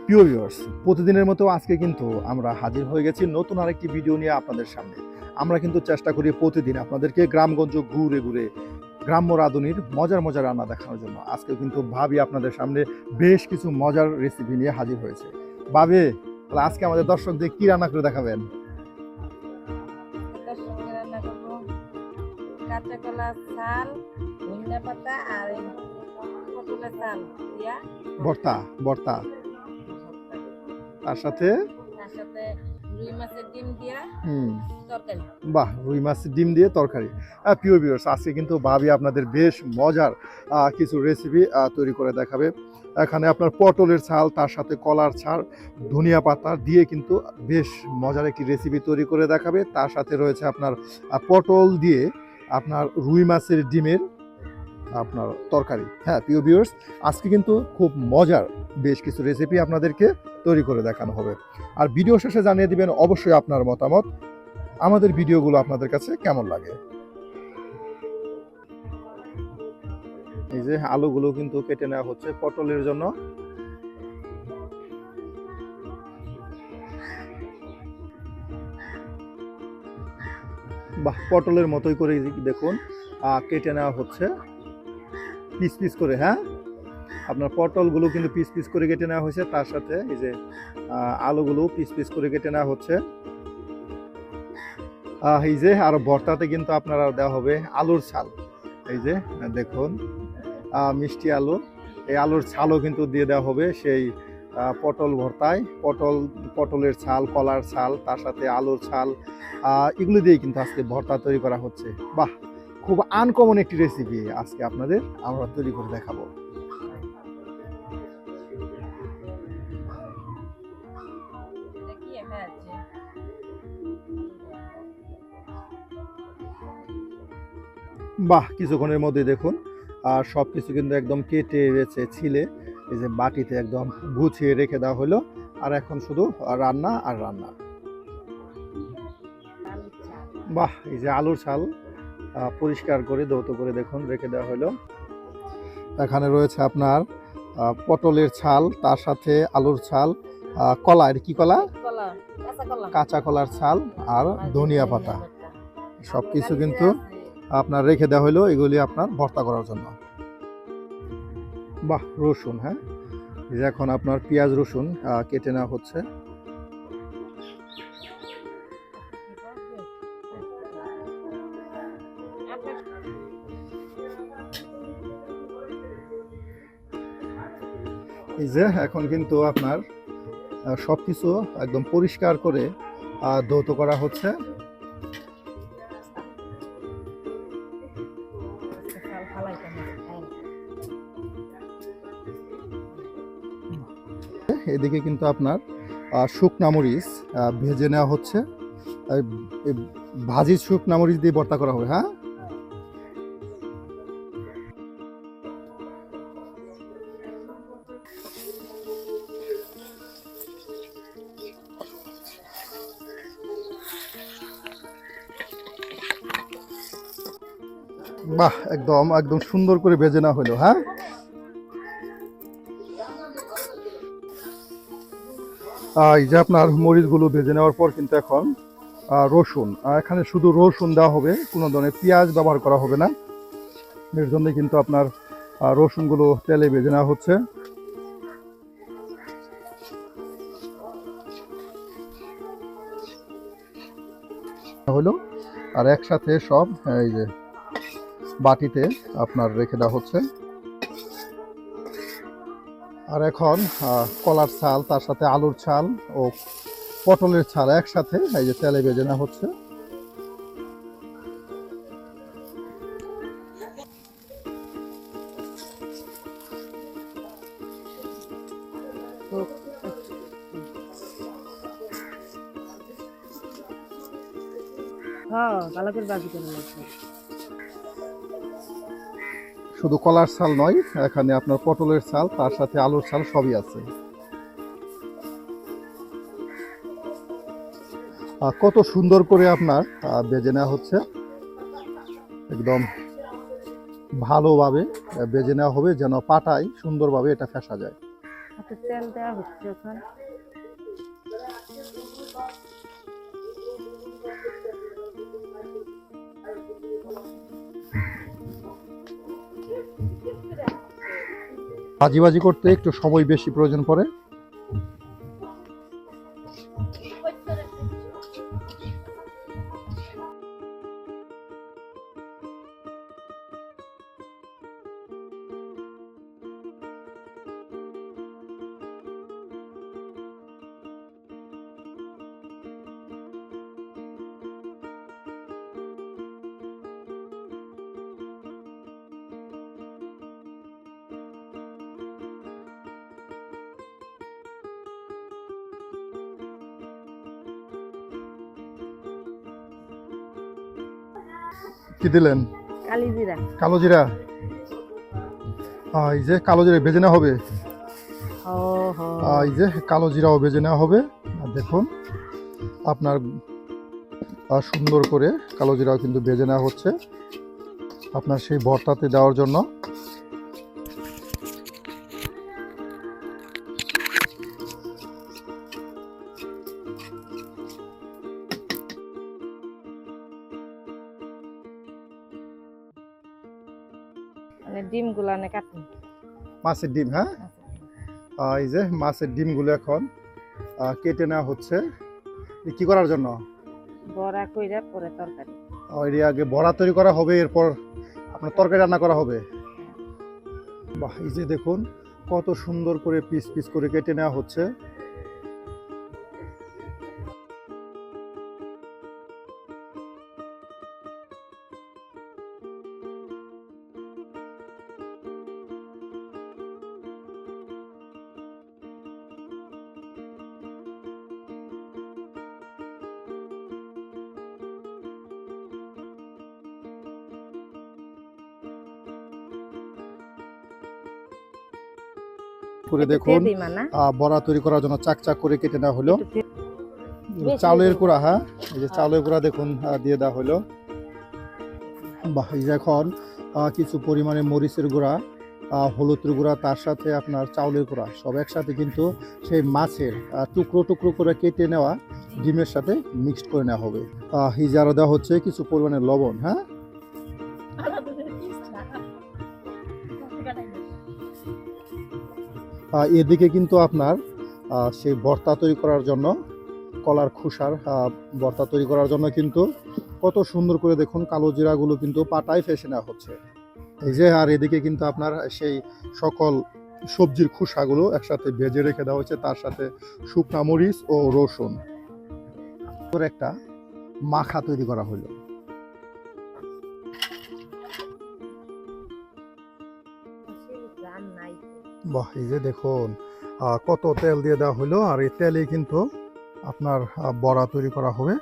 প্রিয় ভিউয়ার্স, প্রতিদিনের মতো আজকে কিন্তু আমরা হাজির হয়ে গেছি নতুন আরেকটি ভিডিও নিয়ে আপনাদের সামনে। আমরা কিন্তু চেষ্টা করি প্রতিদিন আপনাদেরকে গ্রামগঞ্জ ঘুরে ঘুরে গ্রাম্য রাঁধুনির মজার মজার রান্না দেখানোর জন্য। আজকেও কিন্তু ভাবি আপনাদের সামনে বেশ কিছু মজার রেসিপি নিয়ে হাজির হয়েছে। ভাবি, তাহলে আজকে আমাদের দর্শকদের কি রান্না করে দেখাবেন? দর্শককে রান্না করবো কাঁচা কলা চাল, ধনিয়া পাতা আর এই পটলের চাল দিয়া ভর্তা ভর্তা তার সাথে তার সাথে রুই মাছের ডিম দিয়া হুম তরকারি। বাহ, রুই মাছের ডিম দিয়ে তরকারি। প্রিয় ভিউয়ার্স, আজকে কিন্তু ভাবি আপনাদের বেশ মজার কিছু রেসিপি তৈরি করে দেখাবে। এখানে আপনার পটলের ছাল, তার সাথে কলার ছাল, ধনিয়া পাতা দিয়ে কিন্তু বেশ মজার একটি রেসিপি তৈরি করে দেখাবে। তার সাথে রয়েছে আপনার পটল দিয়ে আপনার রুই মাছের ডিমের আপনার তরকারি। হ্যাঁ প্রিয় ভিউয়ার্স, আজকে কিন্তু খুব মজার বেশ কিছু রেসিপি আপনাদেরকে তৈরি করে দেখানো হবে। আর ভিডিও শেষে জানিয়ে দিবেন অবশ্যই আপনার মতামত, আমাদের ভিডিওগুলো আপনাদের কাছে কেমন লাগে। এই যে আলুগুলো কিন্তু কেটে নেওয়া হচ্ছে পটলের জন্য। বাহ, পটলের মতোই করে দেখুন কেটে নেওয়া হচ্ছে পিস পিস করে। হ্যাঁ, আপনার পটলগুলো কিন্তু পিস পিস করে কেটে নেওয়া হয়েছে, তার সাথে এই যে আলুগুলো পিস পিস করে কেটে নেওয়া হচ্ছে। এই যে আর ভর্তাতে কিন্তু আপনারা দেওয়া হবে আলুর ছাল। এই যে দেখুন মিষ্টি আলু, এই আলুর ছালও কিন্তু দিয়ে দেওয়া হবে সেই পটল ভর্তায়। পটলের ছাল, কলার ছাল, তার সাথে আলুর ছাল, এগুলো দিয়েই কিন্তু আজকে ভর্তা তৈরি করা হচ্ছে। বাহ, খুব আনকমন একটি রেসিপি আজকে আপনাদের আমরা তৈরি করে দেখাবো। এটা কি একা আছে? বাহ, কিছুক্ষণের মধ্যে দেখুন আর সব কিছু কিন্তু একদম কেটে রেখে ছিলে এই যে বাটিতে একদম গুছিয়ে রেখে দেওয়া হলো। আর এখন শুধু রান্না আর রান্না। আলুর চাল। বাহ, এই যে আলুর ছাল পরিষ্কার করে ধৌত করে দেখুন রেখে দেওয়া হলো। এখানে রয়েছে আপনার পটলের ছাল, তার সাথে আলুর ছাল, কলা, এটা কি কলা? কলা, কাঁচা কলা। কাঁচা কলার ছাল আর ধনিয়া পাতা, সব কিছু কিন্তু আপনার রেখে দেওয়া হলো এগুলি আপনার ভর্তা করার জন্য। বাহ, রসুন, হ্যাঁ এই যে এখন আপনার পেঁয়াজ রসুন কেটে নেওয়া হচ্ছে। এই যে এখন কিন্তু আপনার সব কিছু একদম পরিষ্কার করে ধৌত করা হচ্ছে। এদিকে কিন্তু আপনার শুকনা মরিচ ভেজে নেওয়া হচ্ছে। ভাজি শুকনা মরিচ দিয়ে ভর্তা করা হবে। হ্যাঁ, বাহ, একদম একদম সুন্দর করে ভেজে নেওয়া হলো। হ্যাঁ, এই যে আপনার মরিচগুলো ভেজে নেওয়ার পর কিন্তু এখন রসুন, এখানে শুধু রসুন দেওয়া হবে, কোনো ধরনের পেঁয়াজ ব্যবহার করা হবে না। এর জন্য কিন্তু আপনার রসুনগুলো তেলে ভেজে নেওয়া হচ্ছে। হলো আর একসাথে সব এই যে বাটিতে আপনার রেখে দেওয়া হচ্ছে। আর এখন কলার ছাল, তার সাথে আলুর ছাল ও পটলের ছাল একসাথে এই যে তেলে ভেজে নেওয়া হচ্ছে। হ্যাঁ, ভালো করে ভাজি করে লাগবে। শুধু কলার ছাল নয়, এখানে আপনার পটলের ছাল, তার সাথে আলুর ছাল সবই আছে। কত সুন্দর করে আপনার ভেজে নেওয়া হচ্ছে, একদম ভালোভাবে ভেজে নেওয়া হবে যেন পাটায় সুন্দরভাবে এটা ফেঁসা যায়। হাতে তেল দেওয়া হচ্ছে এখন। ভাজি ভাজি করতে একটু সময় বেশি প্রয়োজন পড়ে। কি দিলেন? কালি জিরা। কালো জিরা। এই যে কালো জিরা ভেজে নেওয়া হবে। এই যে কালো জিরাও ভেজে নেওয়া হবে। আর দেখুন আপনার সুন্দর করে কালো জিরাও কিন্তু ভেজে নেওয়া হচ্ছে আপনার সেই ভর্তাতে দেওয়ার জন্য। মানে ডিম গুলানে কাটুন। মাছের ডিম, হ্যাঁ। এই যে মাছের ডিমগুলো এখন কেটে নেওয়া হচ্ছে কি করার জন্য? বড়া কইরা পরে তরকারি। এর আগে বড়া তৈরি করা হবে, এরপর আপনার তরকারি রান্না করা হবে। বাহ, এই যে দেখুন কত সুন্দর করে পিস পিস করে কেটে নেওয়া হচ্ছে। করে দেখুন বড়া তৈরি করার জন্য চাক চাক করে কেটে নেওয়া হলো। চাউলের গুঁড়া, হ্যাঁ, এই যে চাউলের গুঁড়া দেখুন দিয়ে দেওয়া হলো। বাহ, এই যে এখন কিছু পরিমাণে মরিচের গুঁড়া, হলুদের গুঁড়া, তার সাথে আপনার চাউলের গুঁড়া সব একসাথে কিন্তু সেই মাছের টুকরো টুকরো করে কেটে নেওয়া ডিমের সাথে মিক্সড করে নেওয়া হবে। এই যে আরও দেওয়া হচ্ছে কিছু পরিমাণে লবণ, হ্যাঁ। এদিকে কিন্তু আপনার সেই ভর্তা তৈরি করার জন্য কলার খোসার ভর্তা তৈরি করার জন্য কিন্তু কত সুন্দর করে দেখুন কালো জিরাগুলো কিন্তু পাটায় ফেসে নেওয়া হচ্ছে। এই যে আর এদিকে কিন্তু আপনার সেই সকল সবজির খোসাগুলো একসাথে ভেজে রেখে দেওয়া হচ্ছে, তার সাথে শুকনা মরিচ ও রসুন একটা মাখা তৈরি করা হলো। বাহ, এই যে দেখুন কত তেল দিয়ে দেওয়া হলো, আর এই তেলে কিন্তু আপনার বড়া তৈরি করা হবে।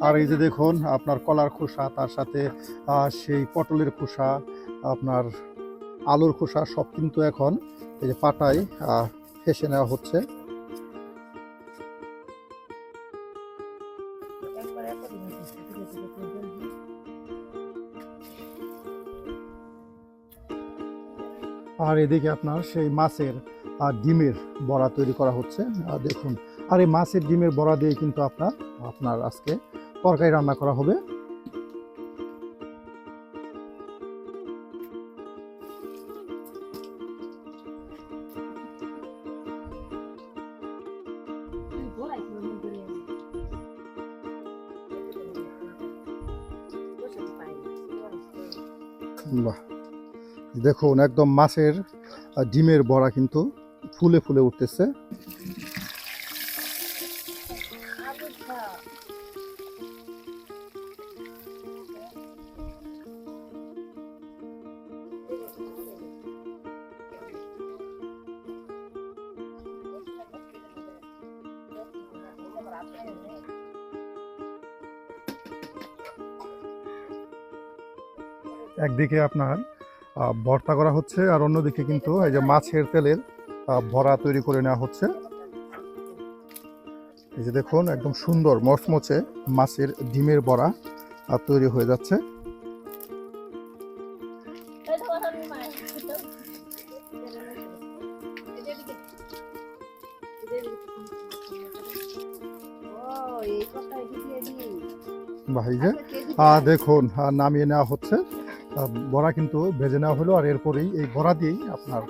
আর এই যে দেখুন আপনার কলার খোসা, তার সাথে সেই পটলের খোসা, আপনার আলুর খোসা সব কিন্তু এখন এই যে পাটায় ফেসে নেওয়া হচ্ছে। আর এদিকে আপনার সেই মাছের ডিমের বড়া তৈরি করা হচ্ছে দেখুন। আর এই মাছের ডিমের বড়া দিয়ে কিন্তু আপনার আজকে তরকারি রান্না করা হবে। বাহ, দেখুন একদম মাছের ডিমের বড়া কিন্তু ফুলে ফুলে উঠতেছে। একদিকে আপনার ভর্তা করা হচ্ছে, আর অন্যদিকে কিন্তু এই যে মাছের তেলের বড়া তৈরি করে নেওয়া হচ্ছে। এই যে দেখুন একদম সুন্দর মচমচে মাছের ডিমের বড়া তৈরি হয়ে যাচ্ছে। ভাই যে দেখুন নামিয়ে নেওয়া হচ্ছে। বড়া কিন্তু ভেজে নেওয়া হলো, আর এরপরেই এই বড়া দিয়েই আপনার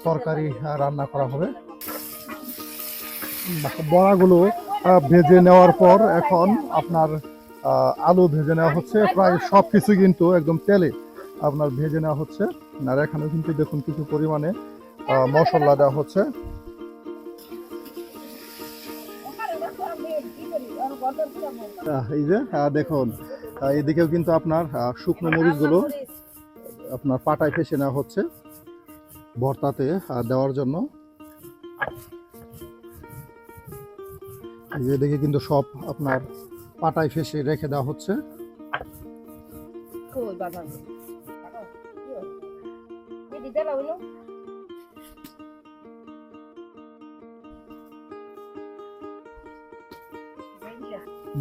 তরকারি রান্না করা হবে। বড়াগুলো ভেজে নেওয়ার পর এখন আপনার আলু ভেজে নেওয়া হচ্ছে। প্রায় সব কিছু কিন্তু একদম তেলে আপনার ভেজে নেওয়া হচ্ছে। আর এখানেও কিন্তু দেখুন কিছু পরিমাণে মশলা দেওয়া হচ্ছে। এই যে দেখুন এদিকেও কিন্তু আপনার শুকনো মরিচগুলো আপনার পাটায় ফেসে নেওয়া হচ্ছে ভর্তাতে দেওয়ার জন্য। এই যে এদিকে কিন্তু সব আপনার পাটায় ফেসে রেখে দেওয়া হচ্ছে।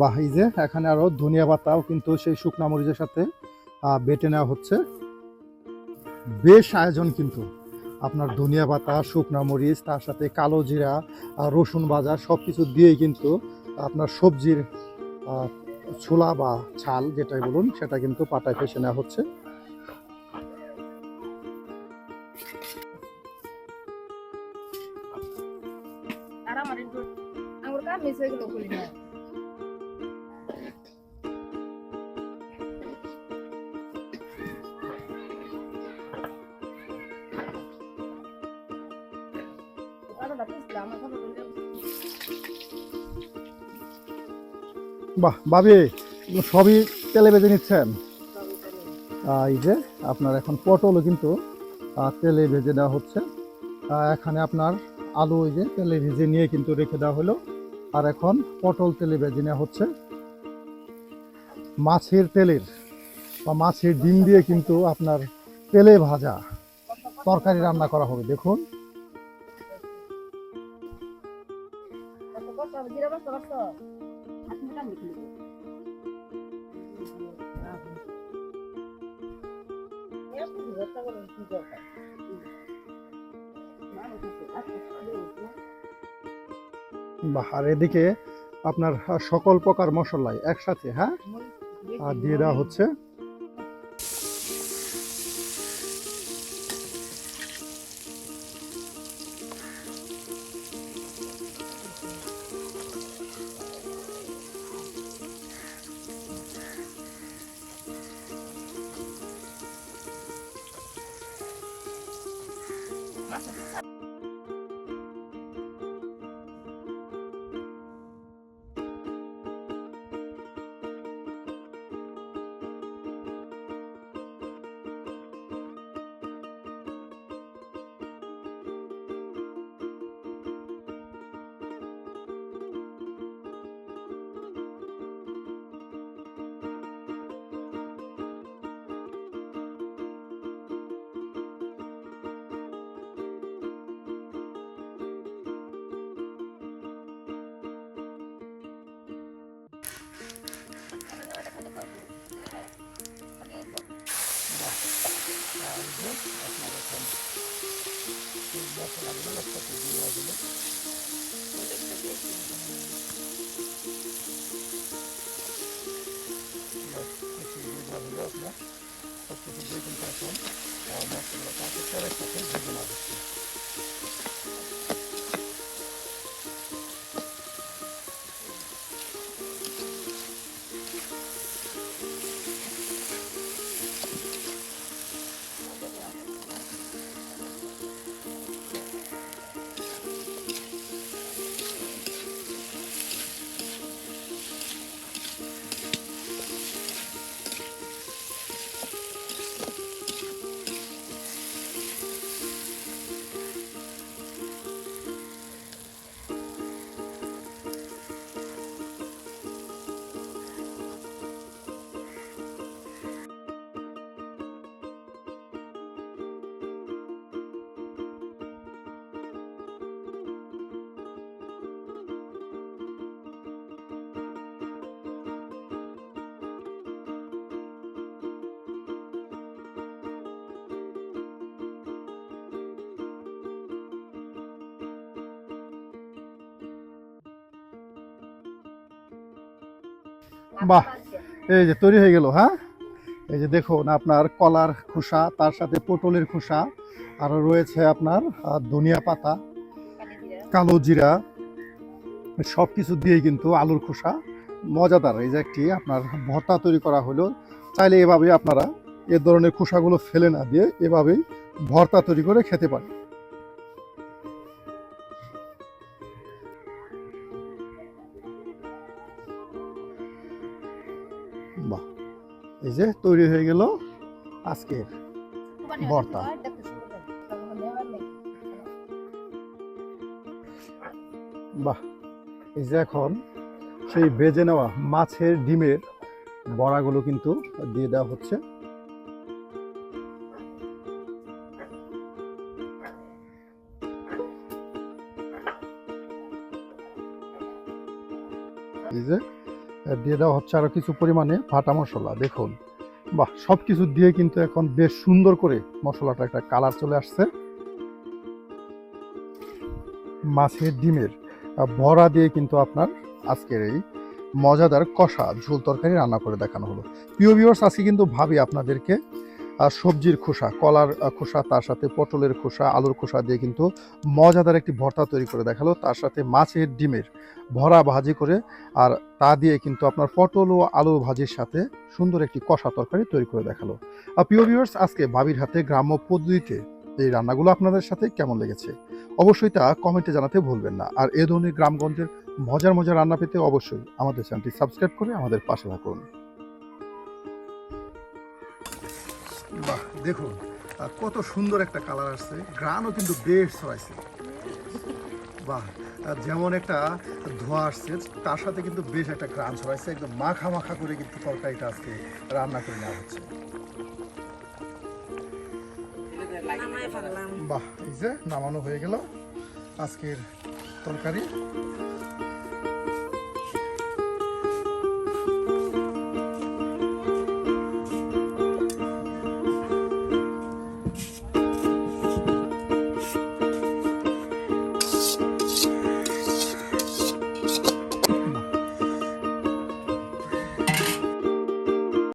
বাহ, এই যে এখানে আরো ধনিয়া পাতাও কিন্তু সেই শুকনা মরিচের সাথে বেটে নেওয়া হচ্ছে। বেশ আয়োজন কিন্তু আপনার ধনিয়া পাতা, শুকনা মরিচ, তার সাথে কালো জিরা, রসুন ভাজা সবকিছু দিয়েই কিন্তু আপনার সবজির ছোলা বা ছাল যেটাই বলুন সেটা কিন্তু পাটায় ফেসে নেওয়া হচ্ছে। বাহ ভাবি, সবই তেলে ভেজে নিচ্ছেন। এই যে আপনার এখন পটলও কিন্তু তেলে ভেজে দেওয়া হচ্ছে। এখানে আপনার আলু ওই যে তেলে ভেজে নিয়ে কিন্তু রেখে দেওয়া হলো, আর এখন পটল তেলে ভেজে নেওয়া হচ্ছে। মাছের তেলের বা মাছের ডিম দিয়ে কিন্তু আপনার তেলে ভাজা তরকারি রান্না করা হবে। দেখুন বাহ, আর এদিকে আপনার সকল প্রকার মশলাই একসাথে আর দিয়ে দেওয়া হচ্ছে। বাহ, এই যে তৈরি হয়ে গেল। হ্যাঁ, এই যে দেখুন আপনার কলার খোসা, তার সাথে পটলের খোসা, আরও রয়েছে আপনার ধনিয়া পাতা, কালো জিরা, সব কিছু দিয়েই কিন্তু আলুর খোসা মজাদার এই যে একটি আপনার ভর্তা তৈরি করা হলো। চাইলে এভাবে আপনারা এ ধরনের খোসাগুলো ফেলে না দিয়ে এভাবেই ভর্তা তৈরি করে খেতে পারেন। বাহ, এই যে তৈরি হয়ে গেল আজকের ভর্তা। বাহ, এই যে এখন সেই ভেজে নেওয়া মাছের ডিমের বড়াগুলো কিন্তু দিয়ে দেওয়া হচ্ছে। এই যে দিয়ে দেওয়া হচ্ছে আরো কিছু পরিমাণে ভাটা মশলা। দেখুন, বাহ, সব কিছু দিয়ে কিন্তু এখন বেশ সুন্দর করে মশলাটা একটা কালার চলে আসছে। মাছের ডিমের বড়া দিয়ে কিন্তু আপনার আজকের এই মজাদার কষা ঝোল তরকারি রান্না করে দেখানো হলো। প্রিয় ভিউয়ার্স, আজকে কিন্তু ভাবি আপনাদেরকে সবজির খোসা, কলার খোসা, তার সাথে পটলের খোসা, আলুর খোসা দিয়ে কিন্তু মজাদার একটি ভর্তা তৈরি করে দেখালো। তার সাথে মাছের ডিমের ভরা ভাজি করে, আর তা দিয়ে কিন্তু আপনার পটল ও আলু ভাজির সাথে সুন্দর একটি কষা তরকারি তৈরি করে দেখালো। আর প্রিয় ভিউয়ার্স, আজকে ভাবির হাতে গ্রাম্য পদ্ধতিতে এই রান্নাগুলো আপনাদের সাথে কেমন লেগেছে অবশ্যই তা কমেন্টে জানাতে ভুলবেন না। আর এ ধরনের গ্রামগঞ্জের মজার মজার রান্না পেতে অবশ্যই আমাদের চ্যানেলটি সাবস্ক্রাইব করে আমাদের পাশে থাকুন। বাহ, দেখুন কত সুন্দর একটা কালার আসছে, গ্রানও কিন্তু বেশ ছড়াইছে। বাহ, যেমন একটা ধোঁয়া আসছে তার সাথে কিন্তু বেশ একটা গ্রান ছড়াইছে, একদম মাখা মাখা করে কিন্তু তরকারিটা আজকে রান্না করে নেওয়া হচ্ছে। বাহ, এই যে নামানো হয়ে গেল আজকের তরকারি।